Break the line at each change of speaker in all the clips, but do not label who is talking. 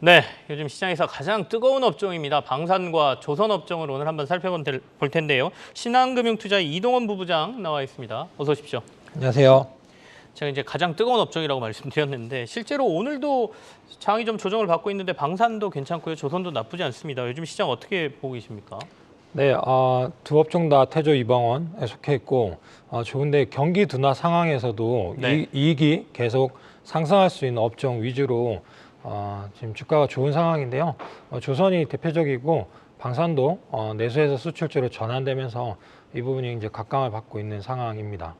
네, 요즘 시장에서 가장 뜨거운 업종입니다. 방산과 조선업종을 오늘 한번 살펴볼 텐데요. 신한금융투자의 이동원 부부장 나와 있습니다. 어서 오십시오.
안녕하세요.
제가 이제 가장 뜨거운 업종이라고 말씀드렸는데 실제로 오늘도 장이 좀 조정을 받고 있는데 방산도 괜찮고요. 조선도 나쁘지 않습니다. 요즘 시장 어떻게 보고 계십니까?
네, 두 업종 다 태조 이방원에 속해 있고 좋은데 경기 둔화 상황에서도
네.
이익이 계속 상승할 수 있는 업종 위주로 지금 주가가 좋은 상황인데요. 조선이 대표적이고 방산도 내수에서 수출주로 전환되면서 이 부분이 이제 각광을 받고 있는 상황입니다.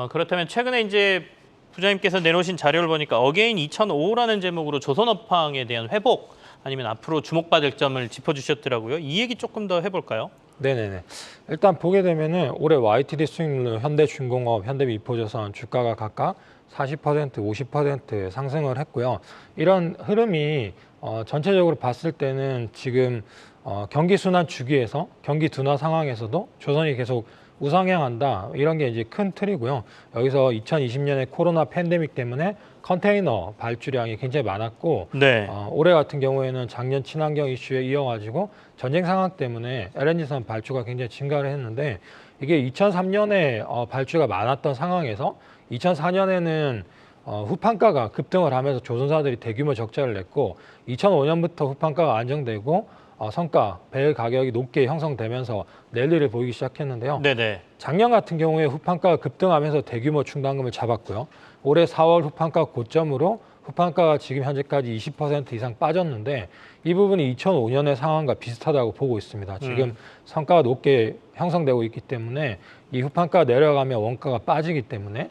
그렇다면 최근에 이제 부장님께서 내놓으신 자료를 보니까 어게인 2005라는 제목으로 조선업황에 대한 회복 아니면 앞으로 주목받을 점을 짚어주셨더라고요. 이 얘기 조금 더 해볼까요?
네네네. 일단 보게 되면은 올해 YTD 수익률 현대중공업, 현대미포조선 주가가 각각 40%, 50% 상승을 했고요. 이런 흐름이 전체적으로 봤을 때는 지금 경기 순환 주기에서 경기 둔화 상황에서도 조선이 계속 우상향한다. 이런 게 이제 큰 틀이고요. 여기서 2020년에 코로나 팬데믹 때문에 컨테이너 발주량이 굉장히 많았고
네.
올해 같은 경우에는 작년 친환경 이슈에 이어가지고 전쟁 상황 때문에 LNG선 발주가 굉장히 증가를 했는데 이게 2003년에 발주가 많았던 상황에서 2004년에는 후판가가 급등을 하면서 조선사들이 대규모 적자를 냈고 2005년부터 후판가가 안정되고 성가, 배 가격이 높게 형성되면서 랠리를 보이기 시작했는데요.
네네.
작년 같은 경우에 후판가가 급등하면서 대규모 충당금을 잡았고요. 올해 4월 후판가 고점으로 후판가가 지금 현재까지 20% 이상 빠졌는데 이 부분이 2005년의 상황과 비슷하다고 보고 있습니다. 지금 성가가 높게 형성되고 있기 때문에 이 후판가가 내려가면 원가가 빠지기 때문에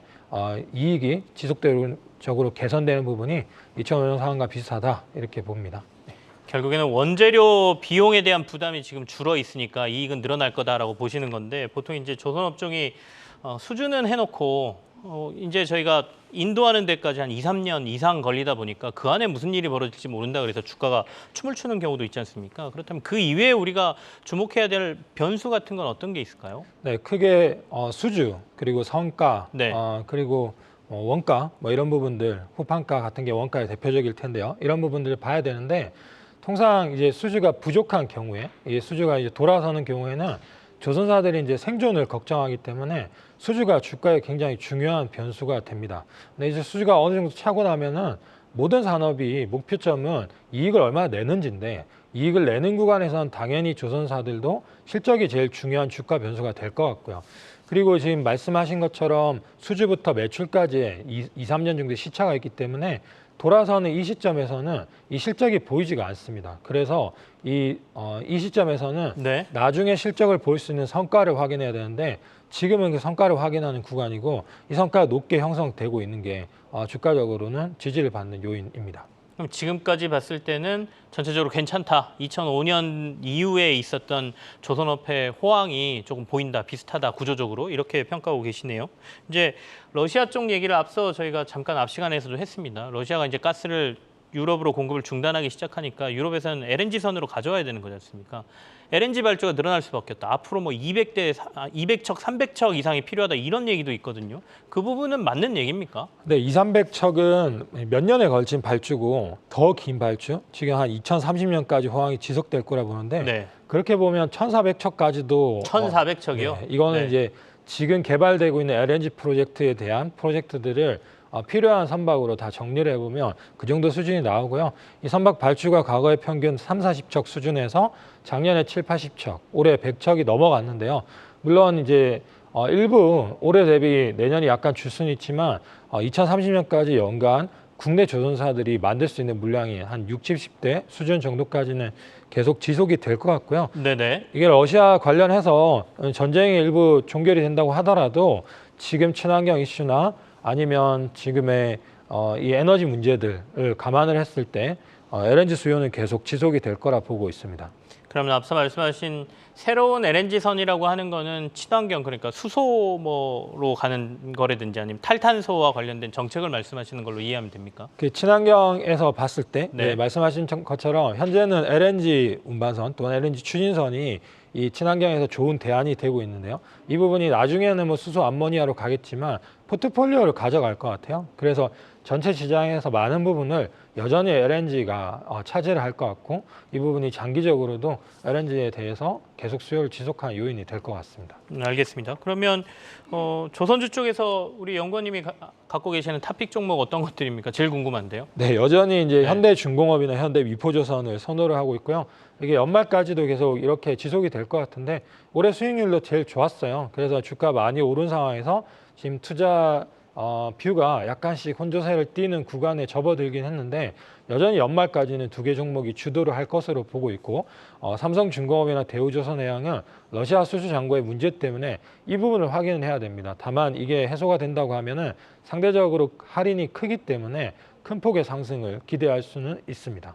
이익이 지속적으로 개선되는 부분이 2005년 상황과 비슷하다 이렇게 봅니다.
결국에는 원재료 비용에 대한 부담이 지금 줄어 있으니까 이익은 늘어날 거다라고 보시는 건데 보통 이제 조선업종이 수주는 해놓고 이제 저희가 인도하는 데까지 한 2, 3년 이상 걸리다 보니까 그 안에 무슨 일이 벌어질지 모른다 그래서 주가가 춤을 추는 경우도 있지 않습니까? 그렇다면 그 이외에 우리가 주목해야 될 변수 같은 건 어떤 게 있을까요?
네, 크게 수주 그리고 성가
네.
그리고 원가 뭐 이런 부분들 후판가 같은 게 원가의 대표적일 텐데요. 이런 부분들을 봐야 되는데 통상 이제 수주가 부족한 경우에 이 수주가 이제 돌아서는 경우에는 조선사들이 이제 생존을 걱정하기 때문에 수주가 주가에 굉장히 중요한 변수가 됩니다. 근데 이제 수주가 어느 정도 차고 나면은 모든 산업이 목표점은 이익을 얼마나 내는지인데 이익을 내는 구간에서는 당연히 조선사들도 실적이 제일 중요한 주가 변수가 될 것 같고요. 그리고 지금 말씀하신 것처럼 수주부터 매출까지 2, 3년 정도 시차가 있기 때문에 돌아서는 이 시점에서는 이 실적이 보이지가 않습니다. 그래서 이 시점에서는
네.
나중에 실적을 볼 수 있는 성과를 확인해야 되는데 지금은 그 성과를 확인하는 구간이고 이 성과가 높게 형성되고 있는 게 주가적으로는 지지를 받는 요인입니다.
그럼 지금까지 봤을 때는 전체적으로 괜찮다. 2005년 이후에 있었던 조선업의 호황이 조금 보인다, 비슷하다, 구조적으로 이렇게 평가하고 계시네요. 이제 러시아 쪽 얘기를 앞서 저희가 잠깐 앞 시간에서도 했습니다. 러시아가 이제 가스를 유럽으로 공급을 중단하기 시작하니까 유럽에서는 LNG선으로 가져와야 되는 거지 않습니까? LNG 발주가 늘어날 수밖에 없다. 앞으로 뭐 200척, 300척 이상이 필요하다 이런 얘기도 있거든요. 그 부분은 맞는 얘기입니까?
네, 2, 300척은 몇 년에 걸친 발주고 더 긴 발주, 지금 한 2030년까지 호황이 지속될 거라 보는데
네.
그렇게 보면 1,400척까지도
1,400척이요?
네, 이거는
네.
이제 지금 개발되고 있는 LNG 프로젝트에 대한 프로젝트들을 필요한 선박으로 다 정리를 해보면 그 정도 수준이 나오고요. 이 선박 발주가 과거의 평균 3, 40척 수준에서 작년에 7, 80척, 올해 100척이 넘어갔는데요. 물론 이제 일부 올해 대비 내년이 약간 줄 수는 있지만 2030년까지 연간 국내 조선사들이 만들 수 있는 물량이 한 60, 70대 수준 정도까지는 계속 지속이 될 것 같고요.
네네.
이게 러시아 관련해서 전쟁이 일부 종결이 된다고 하더라도 지금 친환경 이슈나 아니면 지금의 이 에너지 문제들을 감안을 했을 때 LNG 수요는 계속 지속이 될 거라 보고 있습니다.
그러면 앞서 말씀하신 새로운 LNG선이라고 하는 거는 친환경 그러니까 수소로 가는 거라든지 아니면 탈탄소와 관련된 정책을 말씀하시는 걸로 이해하면 됩니까?
그 친환경에서 봤을 때
네.
말씀하신 것처럼 현재는 LNG 운반선 또는 LNG 추진선이 이 친환경에서 좋은 대안이 되고 있는데요. 이 부분이 나중에는 뭐 수소 암모니아로 가겠지만 포트폴리오를 가져갈 것 같아요. 그래서 전체 시장에서 많은 부분을 여전히 LNG가 차지를 할 것 같고 이 부분이 장기적으로도 LNG에 대해서 계속 수요를 지속하는 요인이 될 것 같습니다.
알겠습니다. 그러면 조선주 쪽에서 우리 연구원님이 갖고 계시는 탑픽 종목 어떤 것들입니까? 제일 궁금한데요.
네, 여전히 이제
네.
현대중공업이나 현대미포조선을 선호를 하고 있고요. 이게 연말까지도 계속 이렇게 지속이 될 것 같은데 올해 수익률도 제일 좋았어요. 그래서 주가 많이 오른 상황에서 지금 투자 뷰가 약간씩 혼조세를 띠는 구간에 접어들긴 했는데 여전히 연말까지는 두 개 종목이 주도를 할 것으로 보고 있고 삼성중공업이나 대우조선해양은 러시아 수주 잔고의 문제 때문에 이 부분을 확인을 해야 됩니다. 다만 이게 해소가 된다고 하면은 상대적으로 할인이 크기 때문에 큰 폭의 상승을 기대할 수는 있습니다.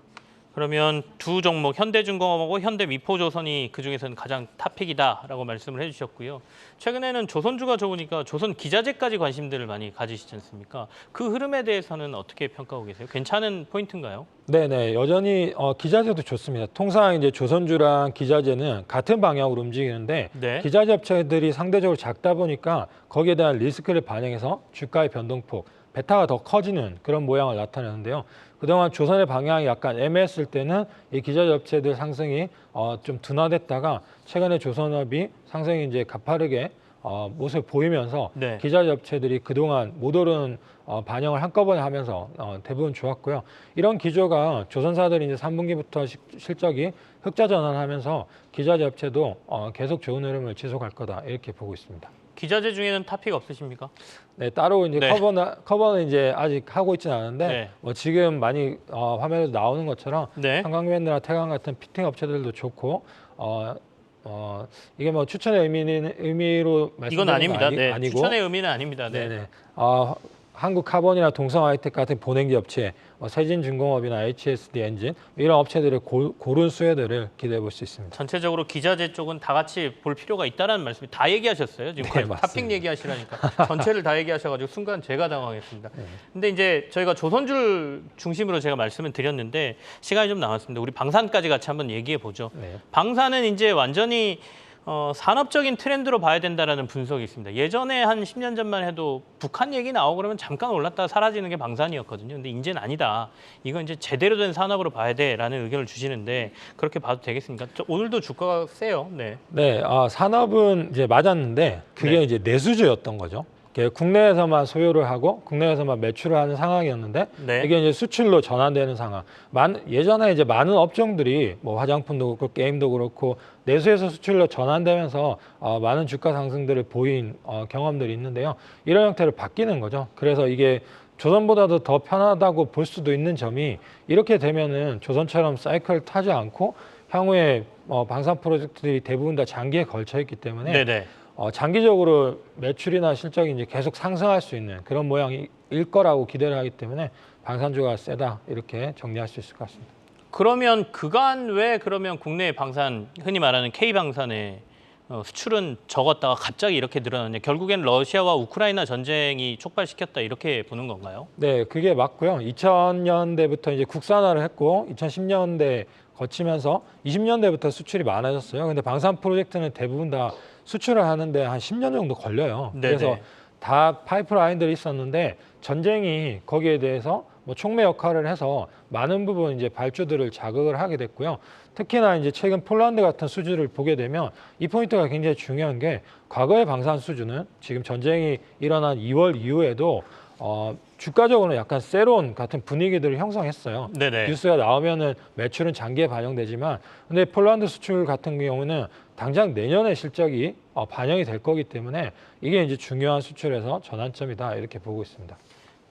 그러면 두 종목 현대중공업하고 현대미포조선이 그중에서는 가장 탑픽이다라고 말씀을 해주셨고요. 최근에는 조선주가 좋으니까 조선 기자재까지 관심들을 많이 가지시지 않습니까? 그 흐름에 대해서는 어떻게 평가하고 계세요? 괜찮은 포인트인가요?
네네, 여전히 기자재도 좋습니다. 통상 이제 조선주랑 기자재는 같은 방향으로 움직이는데
네.
기자재 업체들이 상대적으로 작다 보니까 거기에 대한 리스크를 반영해서 주가의 변동폭, 베타가 더 커지는 그런 모양을 나타내는데요. 그동안 조선의 방향이 약간 애매했을 때는 이 기자재 업체들 상승이 좀 둔화됐다가 최근에 조선업이 상승이 이제 가파르게 모습을 보이면서
네.
기자재 업체들이 그동안 못 오른 반영을 한꺼번에 하면서 대부분 좋았고요. 이런 기조가 조선사들이 이제 3분기부터 실적이 흑자 전환하면서 기자재 업체도 계속 좋은 흐름을 지속할 거다 이렇게 보고 있습니다.
기자재 중에는 탑픽 없으십니까?
네, 따로 이제
네.
커버는 이제 아직 하고 있지는 않은데
네.
뭐 지금 많이 화면에도 나오는 것처럼
네.
한강밴드나 태강 같은 피팅 업체들도 좋고 이게 뭐 추천의 의미로 말씀드리는
이건 아닙니다.
건
네.
아니고
추천의 의미는 아닙니다. 네.
네네. 한국카본이나 동성하이텍 같은 보냉기 업체, 세진중공업이나 HSD 엔진 이런 업체들의 고른 수혜들을 기대해 볼 수 있습니다.
전체적으로 기자재 쪽은 다 같이 볼 필요가 있다는 말씀이 다 얘기하셨어요. 지금
네,
탑픽
맞습니다.
얘기하시라니까 전체를 다 얘기하셔가지고 순간 제가 당황했습니다.
네.
근데 이제 저희가 조선줄 중심으로 제가 말씀을 드렸는데 시간이 좀 남았습니다. 우리 방산까지 같이 한번 얘기해 보죠.
네.
방산은 이제 완전히 산업적인 트렌드로 봐야 된다라는 분석이 있습니다. 예전에 한 10년 전만 해도 북한 얘기 나오고 그러면 잠깐 올랐다가 사라지는 게 방산이었거든요. 근데 이제는 아니다. 이건 이제 제대로 된 산업으로 봐야 돼라는 의견을 주시는데 그렇게 봐도 되겠습니까? 오늘도 주가가 세요. 네.
네, 산업은 이제 맞았는데 그게
네.
이제 내수주였던 거죠. 국내에서만 소요를 하고 국내에서만 매출을 하는 상황이었는데
네.
이게 이제 수출로 전환되는 상황. 예전에 이제 많은 업종들이 뭐 화장품도 그렇고 게임도 그렇고 내수에서 수출로 전환되면서 많은 주가 상승들을 보인 경험들이 있는데요. 이런 형태로 바뀌는 거죠. 그래서 이게 조선보다도 더 편하다고 볼 수도 있는 점이 이렇게 되면은 조선처럼 사이클 타지 않고 향후에 방산 프로젝트들이 대부분 다 장기에 걸쳐 있기 때문에
네네.
장기적으로 매출이나 실적이 이제 계속 상승할 수 있는 그런 모양일 거라고 기대를 하기 때문에 방산주가 세다 이렇게 정리할 수 있을 것 같습니다.
그러면 그간 왜 그러면 국내 방산 흔히 말하는 K방산의 수출은 적었다가 갑자기 이렇게 늘어났냐? 결국엔 러시아와 우크라이나 전쟁이 촉발시켰다 이렇게 보는 건가요?
네, 그게 맞고요. 2000년대부터 이제 국산화를 했고 2010년대 거치면서 20년대부터 수출이 많아졌어요. 근데 방산 프로젝트는 대부분 다 수출을 하는데 한 10년 정도 걸려요.
네네.
그래서 다 파이프라인들이 있었는데 전쟁이 거기에 대해서 뭐 촉매 역할을 해서 많은 부분 이제 발주들을 자극을 하게 됐고요. 특히나 이제 최근 폴란드 같은 수주를 보게 되면 이 포인트가 굉장히 중요한 게 과거의 방산 수주는 지금 전쟁이 일어난 2월 이후에도 주가적으로는 약간 세론 같은 분위기들을 형성했어요.
네네.
뉴스가 나오면은 매출은 장기에 반영되지만 근데 폴란드 수출 같은 경우는 당장 내년에 실적이 반영이 될 거기 때문에 이게 이제 중요한 수출에서 전환점이다 이렇게 보고 있습니다.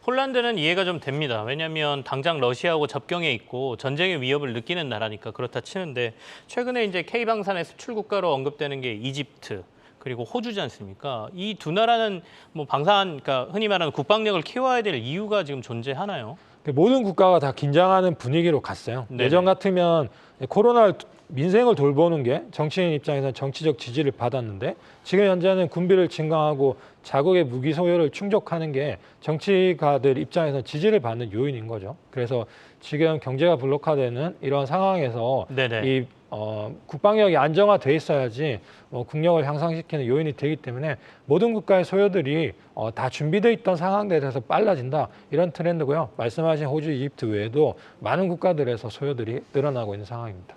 폴란드는 이해가 좀 됩니다. 왜냐하면 당장 러시아하고 접경에 있고 전쟁의 위협을 느끼는 나라니까 그렇다 치는데 최근에 이제 K방산의 수출 국가로 언급되는 게 이집트 그리고 호주지 않습니까? 이 두 나라는 뭐 방산, 그러니까 흔히 말하는 국방력을 키워야 될 이유가 지금 존재하나요?
모든 국가가 다 긴장하는 분위기로 갔어요.
네네.
예전 같으면 코로나 민생을 돌보는 게 정치인 입장에서는 정치적 지지를 받았는데 지금 현재는 군비를 증강하고 자국의 무기 소요를 충족하는 게 정치가들 입장에서 지지를 받는 요인인 거죠. 그래서 지금 경제가 블록화되는 이런 상황에서
네네.
이 국방력이 안정화돼 있어야지 국력을 향상시키는 요인이 되기 때문에 모든 국가의 소요들이 다 준비돼 있던 상황들에서 빨라진다 이런 트렌드고요. 말씀하신 호주, 이집트 외에도 많은 국가들에서 소요들이 늘어나고 있는 상황입니다.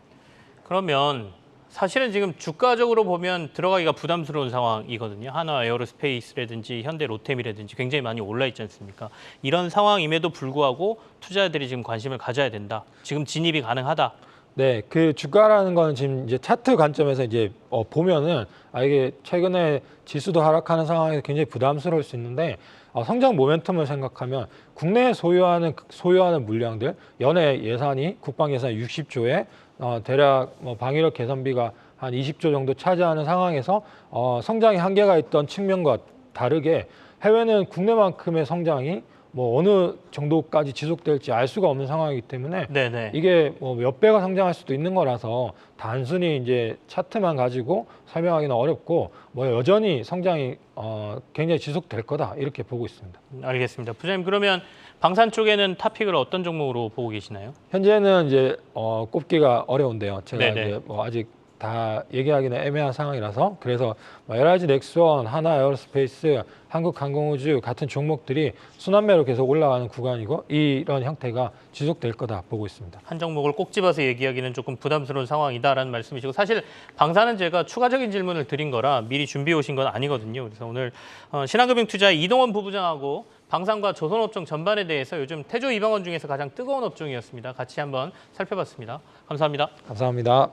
그러면 사실은 지금 주가적으로 보면 들어가기가 부담스러운 상황이거든요. 한화 에어로스페이스라든지 현대 로템이라든지 굉장히 많이 올라 있지 않습니까? 이런 상황임에도 불구하고 투자자들이 지금 관심을 가져야 된다. 지금 진입이 가능하다.
네, 그 주가라는 거는 지금 이제 차트 관점에서 이제 보면은 이게 최근에 지수도 하락하는 상황에서 굉장히 부담스러울 수 있는데 성장 모멘텀을 생각하면 국내에 소유하는 물량들 연해 예산이 국방 예산 60조에 대략 방위력 개선비가 한 20조 정도 차지하는 상황에서 성장의 한계가 있던 측면과 다르게 해외는 국내만큼의 성장이 어느 정도까지 지속될지 알 수가 없는 상황이기 때문에
네네.
이게 몇 배가 성장할 수도 있는 거라서 단순히 이제 차트만 가지고 설명하기는 어렵고 여전히 성장이 굉장히 지속될 거다 이렇게 보고 있습니다.
알겠습니다. 부장님 그러면 방산 쪽에는 타픽을 어떤 종목으로 보고 계시나요?
현재는 이제 꼽기가 어려운데요. 제가
네네.
이제 아직 다 얘기하기는 애매한 상황이라서 그래서 LIG 넥스원, 하나 에어로스페이스, 한국항공우주 같은 종목들이 순환매로 계속 올라가는 구간이고 이런 형태가 지속될 거다 보고 있습니다.
한 종목을 꼭 집어서 얘기하기는 조금 부담스러운 상황이다라는 말씀이시고 사실 방산은 제가 추가적인 질문을 드린 거라 미리 준비해 오신 건 아니거든요. 그래서 오늘 신한금융투자의 이동원 부부장하고 방산과 조선업종 전반에 대해서 요즘 태조 이방원 중에서 가장 뜨거운 업종이었습니다. 같이 한번 살펴봤습니다. 감사합니다.
감사합니다.